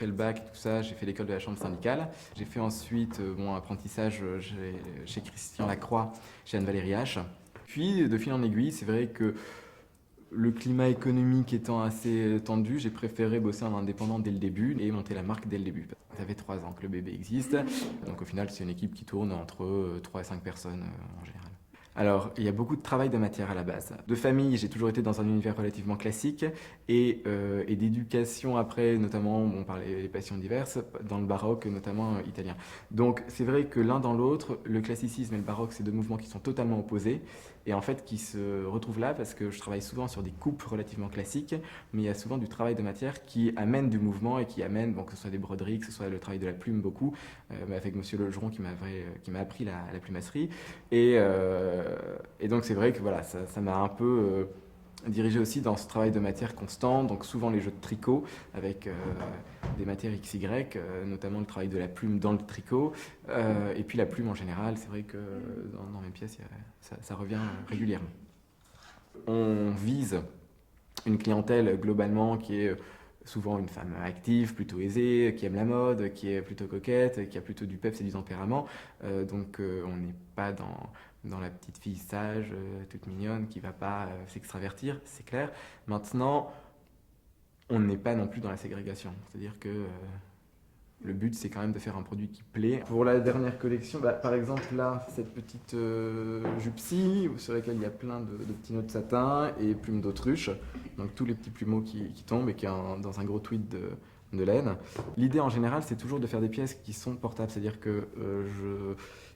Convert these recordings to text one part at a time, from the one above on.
après le bac et tout ça, j'ai fait l'école de la chambre syndicale. J'ai fait ensuite mon apprentissage chez Christian Lacroix, chez Anne-Valérie H. Puis, de fil en aiguille, c'est vrai que le climat économique étant assez tendu, j'ai préféré bosser en indépendant dès le début et monter la marque dès le début. Ça fait 3 ans que le bébé existe, donc au final c'est une équipe qui tourne entre 3 et 5 personnes en général. Alors, il y a beaucoup de travail de matière à la base. De famille, j'ai toujours été dans un univers relativement classique et d'éducation après, notamment, on parlait des passions diverses, dans le baroque, notamment italien. Donc, c'est vrai que l'un dans l'autre, le classicisme et le baroque, c'est deux mouvements qui sont totalement opposés et en fait qui se retrouvent là parce que je travaille souvent sur des coupes relativement classiques, mais il y a souvent du travail de matière qui amène du mouvement et qui amène, bon, que ce soit des broderies, que ce soit le travail de la plume beaucoup, avec Monsieur Legeron qui m'a appris la plumasserie. Et donc c'est vrai que voilà, ça m'a un peu dirigé aussi dans ce travail de matière constant, donc souvent les jeux de tricot avec des matières XY, notamment le travail de la plume dans le tricot, et puis la plume en général, c'est vrai que dans mes pièces, ça revient régulièrement. On vise une clientèle globalement qui est souvent une femme active, plutôt aisée, qui aime la mode, qui est plutôt coquette, qui a plutôt du peps et du tempérament. Donc on n'est pas dans la petite fille sage, toute mignonne, qui va pas s'extravertir, c'est clair. Maintenant, on n'est pas non plus dans la ségrégation. C'est-à-dire que le but, c'est quand même de faire un produit qui plaît. Pour la dernière collection, par exemple, là, cette petite jupe-ci, sur laquelle il y a plein de petits nœuds de satin et plumes d'autruche. Donc tous les petits plumeaux qui tombent et qui est dans un gros tweed de laine. L'idée en général, c'est toujours de faire des pièces qui sont portables. C'est-à-dire que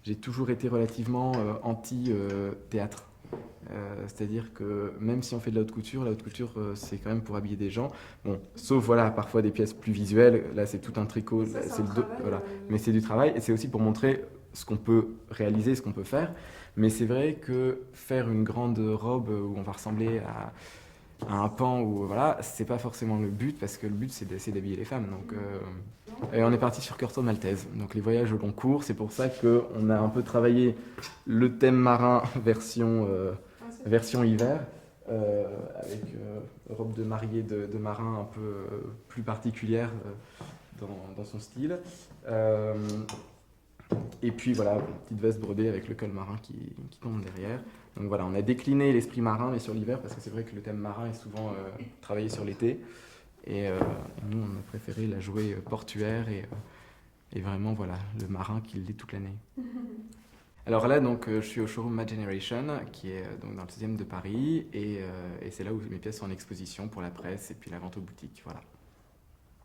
j'ai toujours été relativement anti-théâtre. C'est-à-dire que même si on fait de la haute couture, c'est quand même pour habiller des gens. Bon, sauf voilà, parfois des pièces plus visuelles. Là, c'est tout un tricot, Ça, c'est le dos, travail, voilà. Mais c'est du travail et c'est aussi pour montrer ce qu'on peut réaliser, ce qu'on peut faire. Mais c'est vrai que faire une grande robe où on va ressembler à un pan ou voilà, c'est pas forcément le but parce que le but c'est d'essayer d'habiller les femmes. Donc, et on est parti sur Curto Maltese. Donc les voyages au long cours, c'est pour ça qu'on a un peu travaillé le thème marin version hiver, avec robe de mariée de marin un peu plus particulière dans son style. Et puis voilà, petite veste brodée avec le col marin qui tombe derrière. Donc voilà, on a décliné l'esprit marin mais sur l'hiver parce que c'est vrai que le thème marin est souvent travaillé sur l'été. Et nous, on a préféré la jouer portuaire et vraiment voilà, le marin qui l'est toute l'année. Alors là, donc, je suis au showroom Mad Generation, qui est donc, dans le 16e de Paris, et c'est là où mes pièces sont en exposition pour la presse et puis la vente aux boutiques. Voilà.